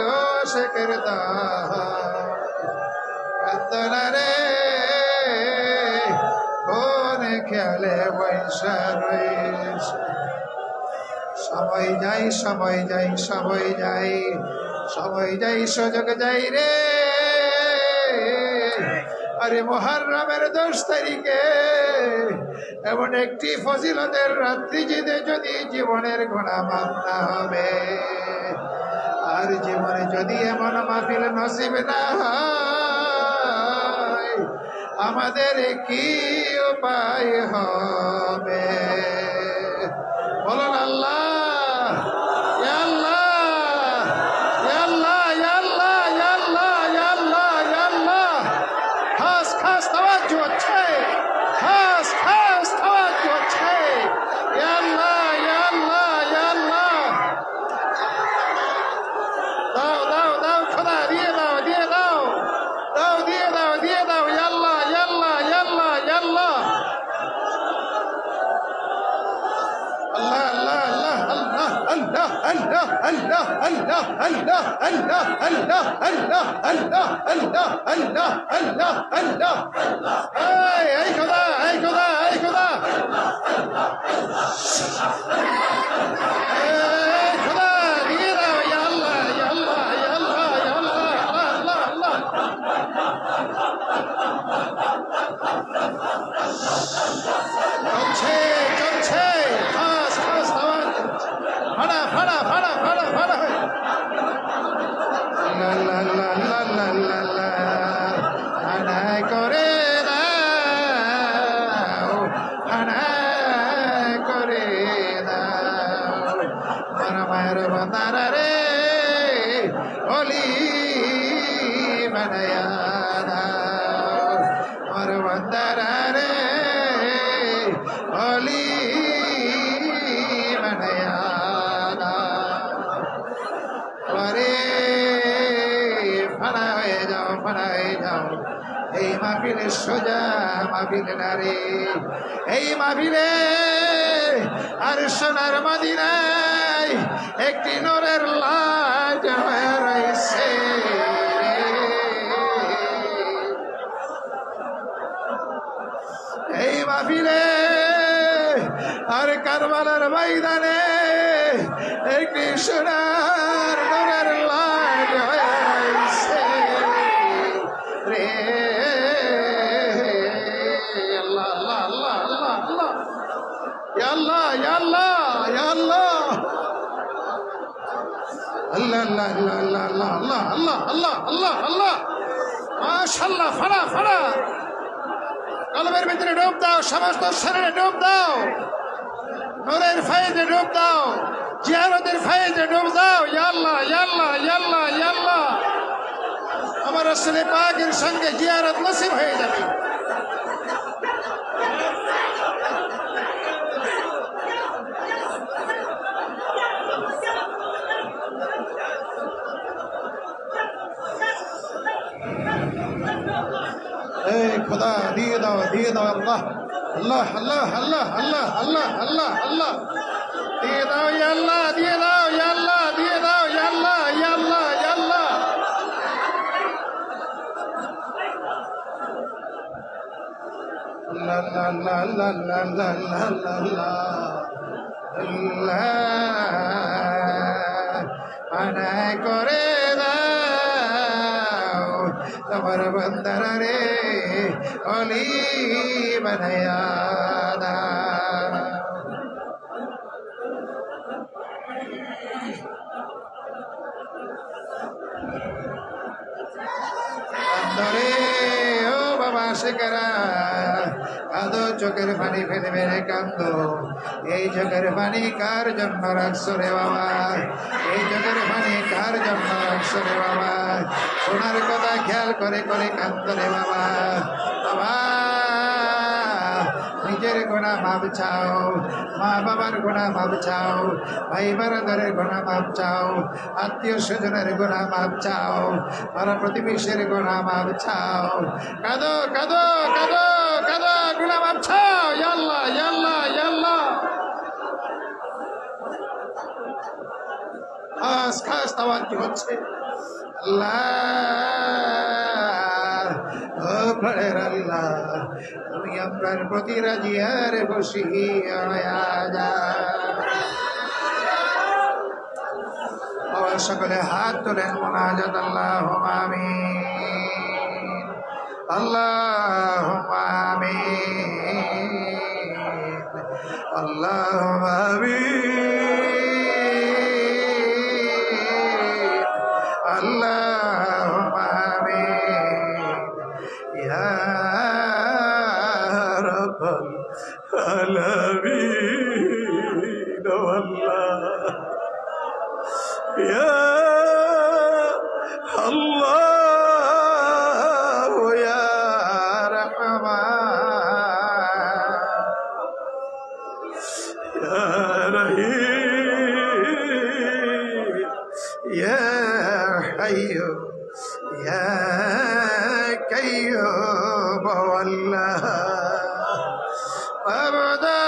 ओ आशिक़ कदना रे कोने ख्याले वैशारइस সবাই যাই সবাই যাই সবাই যাই সবাই যাই সুযোগ যাই রে। আরে মুহররমের 10 তারিখে এমন একটি ফজিলতের রাত্রি যদি জীবনের গুনাহ মাফ না হবে, আর জীবনে যদি এমন মাহফিল নসিব না হয়, আমাদের কি উপায় হবে? বলুন আল্লাহ ইয়া আল্লাহ ইয়া আল্লাহ ইয়া আল্লাহ ইয়া আল্লাহ ইয়া আল্লাহ ইয়া আল্লাহ। খাস খাস তাওয়াজ্জু হচ্ছে, খাস খাস তাওয়াজ্জু হচ্ছে। ইয়া আল্লাহ ইয়া আল্লাহ ইয়া আল্লাহ। দাও দাও দাও খোদা, দিয়ে দাও দিয়ে দাও, দাও দিয়ে দাও দিয়ে দাও। ইয়া আল্লাহ ইয়া আল্লাহ ইয়া আল্লাহ ইয়া আল্লাহ। Allah Allah Allah Allah Allah Allah Allah Allah Allah Allah Allah Allah Allah Allah। এই খোদা এই খোদা এই খোদা এই খোদা দিয়ে দাও ইয়া আল্লাহ ইয়া আল্লাহ ইয়া আল্লাহ ইয়া আল্লাহ আল্লাহ আল্লাহ। চলছে চলছে বান্দারা রে অলি বানায়া দাও, আমার বান্দারা রে অলি বানায়া দাও। ওরে ফানা হয়ে যাও, ফানা হয়ে যাও। এই মাহফিলে সোজা মাহফিলে নারে, এই মাহফিলে আর সোনার মদিনায় একটি নূরের লাইট হয়ে রয়েছে। এই মাহফিলে আর কারবালার ময়দানে একটি সোনার নূরের লাইট হয়ে রয়েছে রে। আল্লাহ আল্লাহ আল্লাহ আল্লাহ আল্লাহ, ইয়া আল্লাহ ইয়া আল্লাহ ইয়া আল্লাহ, আল্লাহ আল্লাহ আল্লাহ আল্লাহ আল্লাহ আল্লাহ আল্লাহ আল্লাহ আল্লাহ, মাশাআল্লাহ। ফাড়া ফাড়া কলমের ভিতরে ডুব দাও, সমস্ত শরীরে ডুব দাও, নূরের ফায়েজে ডুব দাও, জিয়ারতের ফায়েজে ডুব দাও। ইয়া আল্লাহ ইয়া আল্লাহ ইয়া আল্লাহ ইয়া আল্লাহ, আমার রাসূল পাকের সঙ্গে জিয়ারত নসিব হয়ে যাবে। এই খোদা দিয়ে দাও, দিয়ে দাও আল্লাহ আল্লাহ আল্লাহ আল্লাহ আল্লাহ আল্লাহ আল্লাহ আল্লাহ, দিয়ে দাও ইয়া আল্লাহ, দিয়ে দাও ইয়া আল্লাহ, দিয়ে দাও ইয়া আল্লাহ ইয়া আল্লাহ ইয়া আল্লাহ। আল্লাহ আল্লাহ আল্লাহ আল্লাহ আল্লাহ আল্লাহ আল্লাহ আল্লাহ, মানা করে দাও তোমার বান্দারা রে অলি বানায়া দাও। বান্দারে ও বাবা শেখরা, কাঁদো চোখের পানি ফেলে মেরে কান্দো। এই চোখের পানি কার জন্য রাখছো রে বাবা, এই চোখের পানি কার জন্য রাখছো রে বাবা, সোনার কথা খেয়াল করে করে কান্দো রে বাবা। বাবা নিজের গোনা মাপ চাও, মা বাবার গোনা মাপ চাও, ভাই বারাদারের গোনা মাপ চাও, আত্মীয় স্বজনের গোনা মাপ চাও, পাড়া প্রতিবেশীর গোনা মাপ চাও। কাঁদো কাঁদো কাঁদো কাঁদো, গোনা মাপ চাও। ইয়া আল্লাহ ইয়া আল্লাহ ইয়া আল্লাহ। খাস খাস তাওয়াজ্জু হচ্ছে। আল্লাহ ও প্রাণের আল্লাহ, তুমি আপনার প্রতি রাজি আর খুশি হইয়া যাও। সকলে হাত তোলেন, মুনাজাত আল্লাহুম্মা আমিন আল্লাহুম্মা আমিন আল্লাহুম্মা আমিন আল্লাহুম্মা আমিন ইয়া রাব্বাল আলামিন আল্লাহ ইয়া আল্লাহ ইয়া রাহমান ইয়া রহিম ইয়া হাইয়্যু ইয়া কাইয়্যুম আল্লাহ আবদা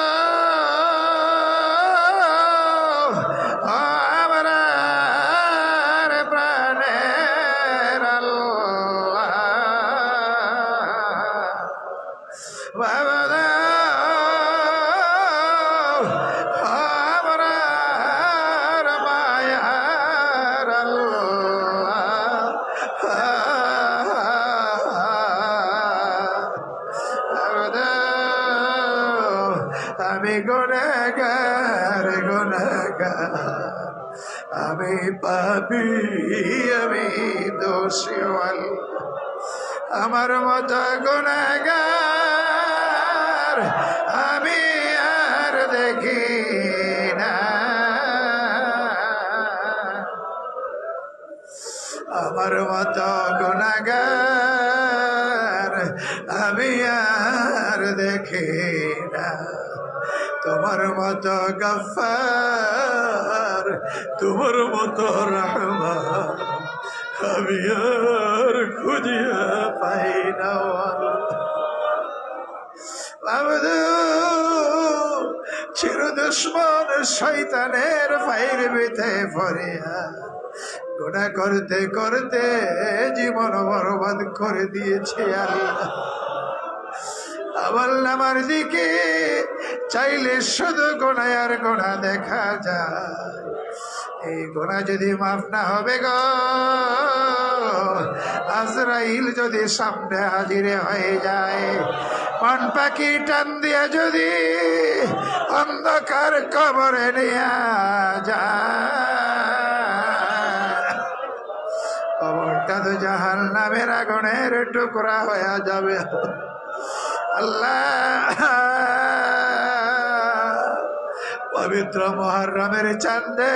আমি গুনাহগার গুনাহগার, আমি পাপী, আমি দোষী আল্লাহ, আমার মতো গুনাহগার আমি আর দেখি না। তোমার মতো গুনাহগার আমি আর দেখি না, তোমার মতো গফফার, তোমার মতো রহমান আমি আর খুঁজিয়া পাই না। চির দুশ্মন শয়তানের ফাইর বিতে পড়িয়া গুনাহ করতে করতে জীবন বরবাদ করে দিয়েছে আল্লাহ। আমল নামার দিকে চাইলে শুধু গুনাহ আর গুনাহ দেখা যায়। এই গুনাহ যদি মাফ না হবে গো, আজরাইল যদি সামনে হাজিরে হয়ে যায়, মন পাখি টান দিয়া যদি অন্ধকার কবরে নিয়া যায়, কবরটা তো জাহান্নামের আগুনের টুকরা হয়ে যাবে। আল্লাহ পবিত্র মুহররমের চাঁদে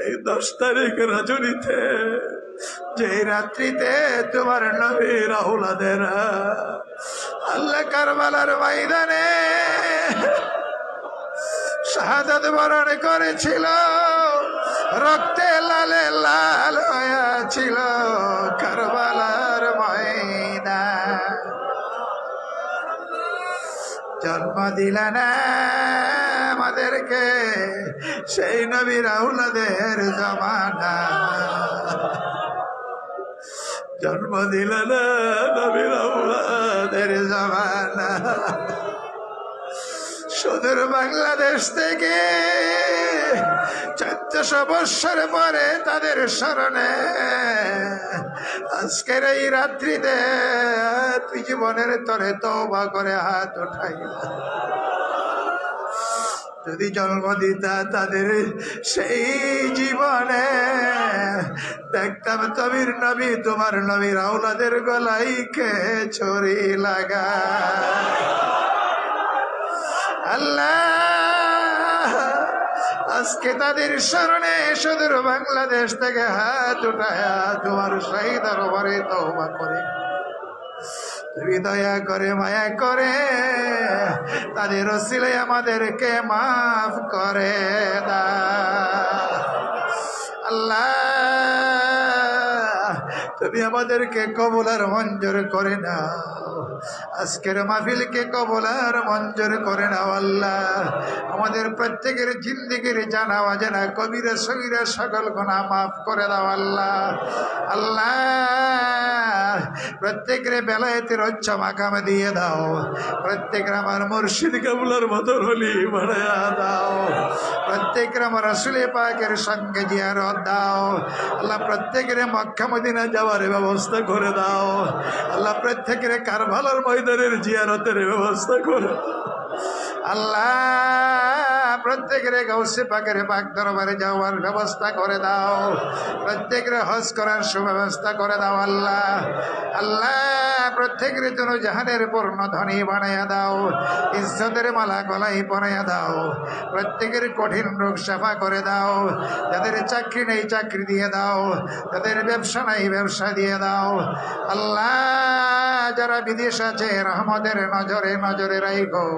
এই 10 তারিখ রজনীতে, যে রাত্রিতে তোমার নবীর আওলাদেরা আল্লাহ কারবালার ময়দানে শাহাদাত বরণ করেছিল, রক্তে লালে লাল হয়েছিল কারবালার ময়দান। জন্ম দিলে না আমাদেরকে সেই নবীর আওলাদের জমানা, জন্ম দিলে না নবীর আওলাদের জমানা। সুদূর বাংলাদেশ থেকে 1400 বৎসর পরে তাদের স্মরণে আজকের এই রাত্রিতে তুই জীবনের তরে তওবা করে হাত উঠাই। যদি জন্ম দিতা তাদের সেই জীবনে, দেখতাম তবির নবী তোমার নবীর আওলাদের গলায় কে ছড়ি লাগা। আল্লাহ আজকে তাদের স্মরণে সুদূর বাংলাদেশ থেকে হাত উঠায়া তোমার সেই দরবারে তওবা করে, তুমি দয়া করে মায়া করে তাদের ওসিলায় আমাদেরকে মাফ করে দাও। আল্লাহ তুমি আমাদেরকে কবুল আর মঞ্জুর করে নাও, আজকের মাহফিলকে কবুল আর মঞ্জুর করে নাও। আল্লাহ আমাদের প্রত্যেকের জিন্দেগির জানা অজানা কবিরা সগীরা সকল গুনাহ মাফ করে দাও। আল্লাহ আল্লাহ প্রত্যেকের বেলায়েতের উচ্চ মাকাম দিয়ে দাও, প্রত্যেকের আমার মুর্শিদ কাবুলার মতন হলি বাড়ায়া দাও, প্রত্যেকের আমার রাসূল পাকের সঙ্গে জিয়ারত দাও। আল্লাহ প্রত্যেকের মক্কা মদিনা যাওয়ার ব্যবস্থা করে দাও। আল্লাহ প্রত্যেকের কারবালার ময়দানের জিয়ারতের ব্যবস্থা করে আল্লাহ, প্রত্যেকের গাউসে পাকের পাক দরবারে যাওয়ার ব্যবস্থা করে দাও, প্রত্যেকের হজ করার সুব্যবস্থা করে দাও। আল্লাহ আল্লাহ প্রত্যেকের জন্য জাহানের পূর্ণ ধনী বানাইয়া দাও, ইজ্জতের মালা গলায় পরাইয়া দাও, প্রত্যেকের কঠিন রোগ সাফা করে দাও, যাদের চাকরি নেই চাকরি দিয়ে দাও, যাদের ব্যবসা নাই ব্যবসা দিয়ে দাও। আল্লাহ যারা বিদেশ আছে রহমতের নজরে নজরে রাখো।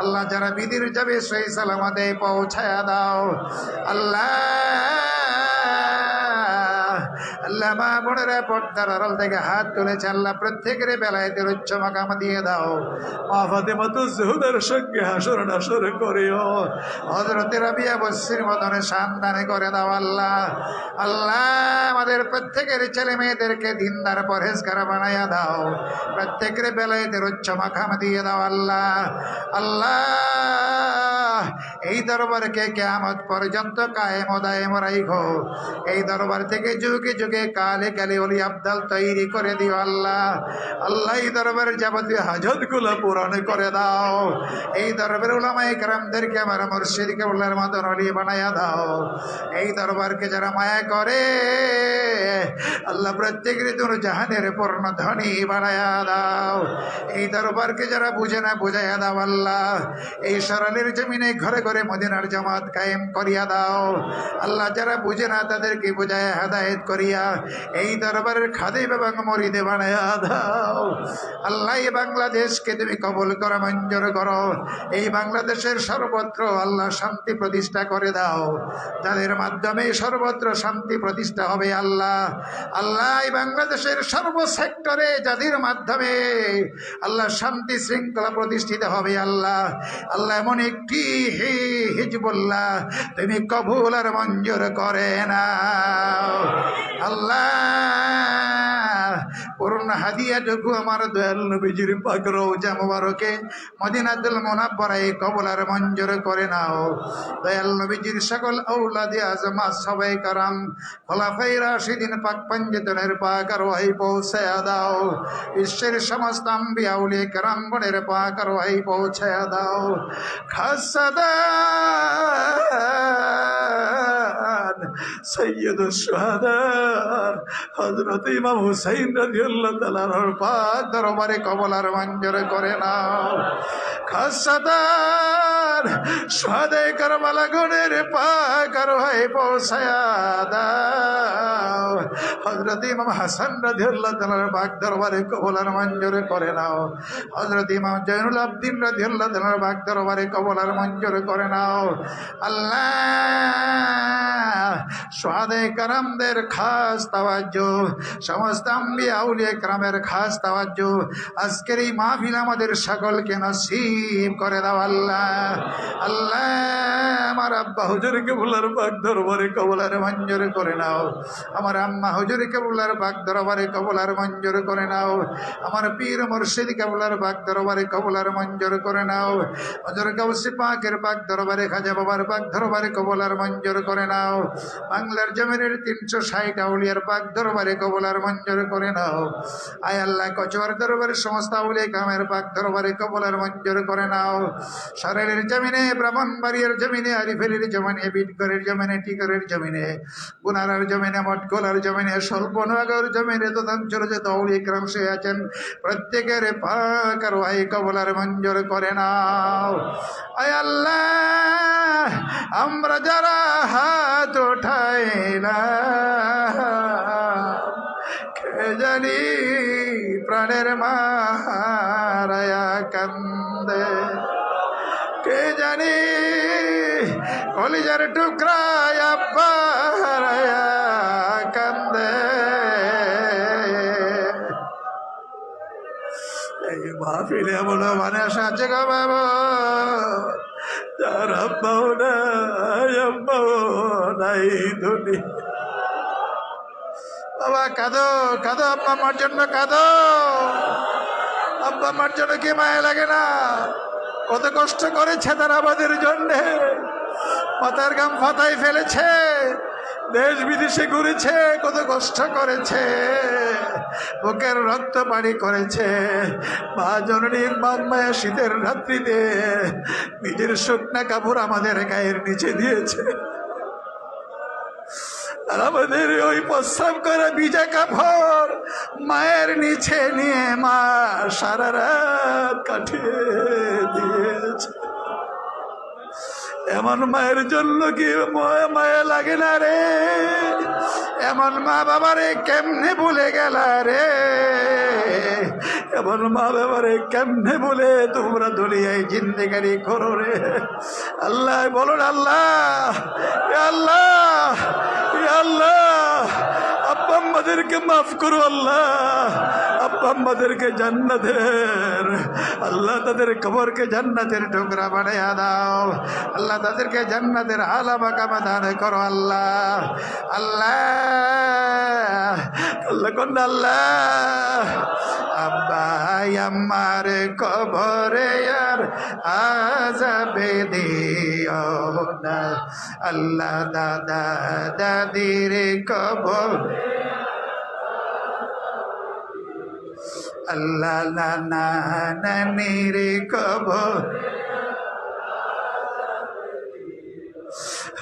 আল্লাহ যারা বিদির যাবে সেই সালামতে পৌঁছায়া দাও। আল্লাহ আল্লাহ মা বোনেরা পর্দার আড়াল থেকে হাত তুলেছে, আল্লাহ প্রত্যেকের বেলায়েতের উচ্চ মাকাম দিয়ে দাও। মা ফাতেমাতুজ জোহরার সঙ্গে হাসর নাসর করিও, হযরত রাবিয়া বসরির মতনে শানদানে করে দাও। আল্লাহ আল্লাহ আমাদের প্রত্যেকের ছেলে মেয়েদেরকে দিনদার পরহেজগার বানাইয়া দাও, প্রত্যেকের বেলায়েতের উচ্চ মাকাম দিয়ে দাও। আল্লাহ আল্লাহ এই দরবারকে কিয়ামত পর্যন্ত কায়েম ও দায়েম রাখো, এই দরবার থেকে যুগে যুগে কালে কালে ওলি আবদাল তৈরি করে দিও। আল্লাহ আল্লাহ এই দরবারের যাবতীয় হাজতগুলো পূরণ করে দাও, এই দরবারের উলামায়ে কেরামদেরকে আমার মুর্শিদ কেবলার মতন ওলি বানাইয়া দাও। এই দরবারকে যারা মায়া করে আল্লাহ প্রত্যেকের জন্য জাহানের পূর্ণ ধনী বানাইয়া দাও। এই দরবারকে যারা বুঝে না বুঝাইয়া দাও। আল্লাহ এই সরলের জমিনে ঘরে ঘরে করে মদিনার জামাত কায়েম করিয়া দাও। আল্লাহ যারা বুঝে না তাদেরকে বুঝায় হেদায়েত করিয়া এই দরবারের খাদিম এবং মুরিদে বানায়া দাও। আল্লাহ এই বাংলাদেশকে তুমি কবুল করো, মঞ্জুর করো। এই বাংলাদেশের সর্বত্র আল্লাহ শান্তি প্রতিষ্ঠা করে দাও, যাদের মাধ্যমে সর্বত্র শান্তি প্রতিষ্ঠা হবে। আল্লাহ আল্লাহ এই বাংলাদেশের সর্ব সেক্টরে যাদের মাধ্যমে আল্লাহ শান্তি শৃঙ্খলা প্রতিষ্ঠিত হবে। আল্লাহ আল্লাহ এমন একটি হিজবুল্লাহ তুমি কবুল আর মঞ্জুর করে না। আল্লাহ পূর্ণ হাদিয়াটুকু আমার দয়াল নবীজির পাক রওজা মুবারকে মদিনাতুল মুনাব্বারায় কবুল আর মঞ্জুর করে নাও। দয়াল নবীজির সকল আওলাদে আজমাত সবাই কারাম খোলাফায়ে রাশিদিন পাক পঞ্জতনের পাক আরওয়াহি পৌঁছায়া দাও। বিশ্বের সমস্ত আম্বিয়া আউলিয়া কেরামগণের পাক আরওয়াহি পৌঁছায়া দাও। খাসসাদা সৈয়দুশ শুহাদা হযরত ইমাম হুসাইন রাদিয়াল্লাহু তাআলার পাক দরবারে কবুল আর মঞ্জুর করে নাও। খাসসাদার শুহাদায়ে কারবালা গণের পাক আরওয়াহি পৌঁছায়া দাও। হযরত ইমাম হাসান রাদিয়াল্লাহু তাআলার পাক দরবারে কবুল আর মঞ্জুর করে নাও। হযরত ইমাম জয়নুল আবদিন রাদিয়াল্লাহু তাআলার পাক দরবারে কবুল আর মঞ্জুর করে নাও। আল্লাহ শুহাদায়ে কারামদের খাস তাওয়াজ্জু, সমস্ত আম্বিয়া আউলিয়া কেরামের খাস তাওয়াজ্জু আজকের এই মাহফিল আমাদের সকলকে নসিব করে দাও। আল্লাহ আল্লাহ আমার আব্বা হুজুরকে বুলার পাক দরবারে কবুল আর মঞ্জুর করে নাও। আমার আম্মা হুজুরকে বুলার পাক দরবারে কবুল আর মঞ্জুর করে নাও। আমার পীর মুর্শিদকে বুলার পাক দরবারে কবুল আর মঞ্জুর করে নাও। হযরত গাউসে পাকের পাক দরবারে খাজা বাবার পাক দরবারে কবুল আর মঞ্জুর করে নাও। বাংলার জমিনের 360 আউলিয়ার পাক দরবারে কবুল আর মঞ্জুর করে নাও। আয় আল্লাহ কচুয়ার দরবারে সমস্ত আউলিয়া কামের পাক দরবারে কবুল আর মঞ্জুর করে নাও। সারের জমিনে, ব্রাহ্মণবাড়িয়ার জমিনে, আরিফেলের জমিনে, বিটগড়ের জমিনে, টিকরের জমিনে, গুনারার জমিনে, মটকলার জমিনে, স্বল্পনগর জমিনে তথাঞ্চলে যত আউলিয়া কেরাম সে আছেন প্রত্যেকের পাক আরওয়াহি কবুল আর মঞ্জুর করে নাও। আয় আল্লাহ আমরা যারা হাত উঠাইলাম কে জানি প্রাণের মারায়া কান্দে, কে জানি কলিজার টুকরায় আব্বা হারায়া কান্দে। এই মাহফিলে এমন মানুষ আছে গো বাবা যার আব্বাও নাই দুনিয়া। বাবা কাঁদো কাঁদো, আব্বা আমার জন্য কাঁদো। আব্বা আমার জন্য কি মায়া লাগে না? কত কষ্ট করেছে তারা আমাদের জন্যে, পাতার গাম ফাতায় ফেলেছে, দেশ বিদেশে ঘুরেছে, কত কষ্ট করেছে, বুকের রক্ত পানি করেছে। মা জননীর মায়া শীতের রাত্রিতে নিজের শুকনা কাপড় আমাদের গায়ের নিচে দিয়েছে, আর আমাদের ওই প্রস্রাব করা ভিজা কাপড় মায়ের নিচে নিয়ে মা সারা রাত কাটিয়ে দিয়েছে। এমন মায়ের জন্য কি মায়া লাগে না রে? এমন মা বাবারে কেমনে ভুলে গেলা রে? এমন মা বাবারে কেমনে বলে তোমরা দুনিয়ায় জিন্দেগানি করো রে? আল্লাহ বলুন আল্লাহ, আল্লাহ, আল্লাহ আব্বা আম্মাদেরকে মাফ করো। আল্লাহ আব্বা আম্মাদেরকে জান্নাতের, আল্লাহ তাদের কবরকে জান্নাতের টুকরা বানায়া দাও। আল্লাহ তাদেরকে জান্নাতের আলা মাকাম দান করো। আল্লাহ আল্লাহ আল্লাহ কোন আল্লাহ আব্বাই আমার কবরে আর আযাবে দিও না। আল্লাহ দাদা দাদির কবর, আল্লাহ নানা নানির কবর,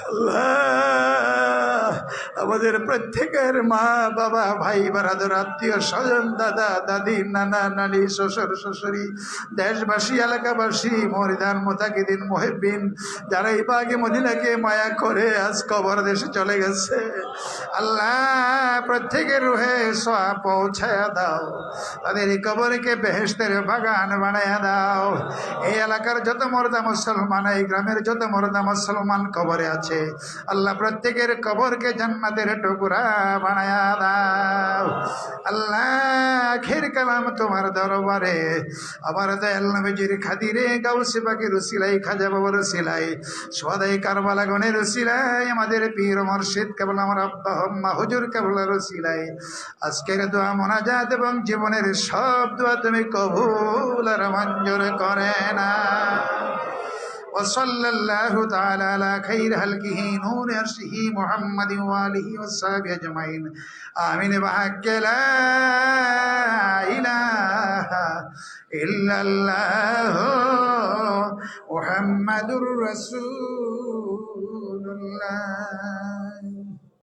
আল্লাহ আমাদের প্রত্যেকের মা বাবা ভাই বারাদর আত্মীয় স্বজন দাদা দাদি নানা নানি শ্বশুর শ্বশুরি দেশবাসী এলাকাবাসী মরিদান মোতাকিদিন মুহিব্বিন যারা এই বাগে মদিনাকে মায়া করে আজ কবর দেশে চলে গেছে আল্লাহ প্রত্যেকের রুহে সওয়াব পৌঁছায়া দাও তাদের এই কবরকে বেহেশতের বাগান বানায়া দাও এই এলাকার যত মর্দা মুসলমান এই গ্রামের যত মর্দা মুসলমান কবরে আছে আল্লাহ প্রত্যেকের কবরকে জান্নাতের টুকরা বানায়া দাও আল্লাহ আখির কালাম তোমার দরবারে আমার দয়াল নবীজির খাদিরে গাউসে পাকের উসিলাই খাজা বাবার উসিলাই সদাই কারবালা গণের উসিলাই আমাদের পীর মুর্শিদ কেবল আমার আব্বা আম্মা হুজুর কেবলার উসিলাই আজকের দোয়া মোনাজাত এবং জীবনের সব দোয়া তুমি কবুল আর মঞ্জুর করে না وصلى الله تعالى على خير خلقه نور عرشه محمد وآله وصحبه أجمعين آمين بحق لا إله إلا الله محمد رسول الله